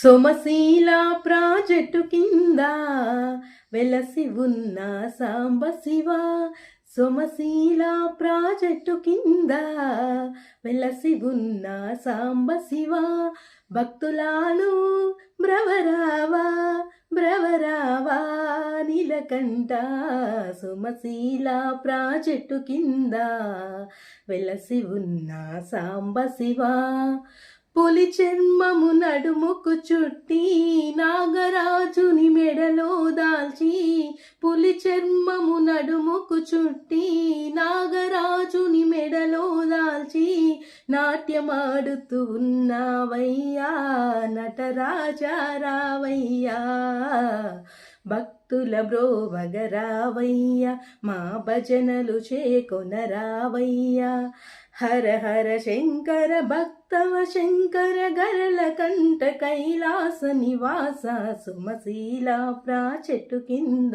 Somasila project కింద వెలసి ఉన్న సాంబశివ. సోమశీల ప్రాజెక్టు కింద వెలసి ఉన్న సాంబశివ. భక్తులాలు బ్రవరావా బ్రవరావా నీలకంఠ. సోమశీల ప్రాజెక్టు కింద వెలసి ఉన్న సాంబశివ. పులి చర్మము నడుముకు చుట్టి నాగరాజుని మెడలో దాల్చి. పులి చర్మము నడుముకు చుట్టి నాగరాజుని మెడలో దాల్చి. నాట్యమాడుతూ ఉన్నావయ్యా నటరాజా రావయ్యా. భక్తుల బ్రోవగరావయ్యా మా భజనలు చేకొనరావయ్యా. హర హర శంకర భక్తవ శంకర గరల కంఠ కైలాస నివాస. సోమశీల ప్రాజెక్టు కింద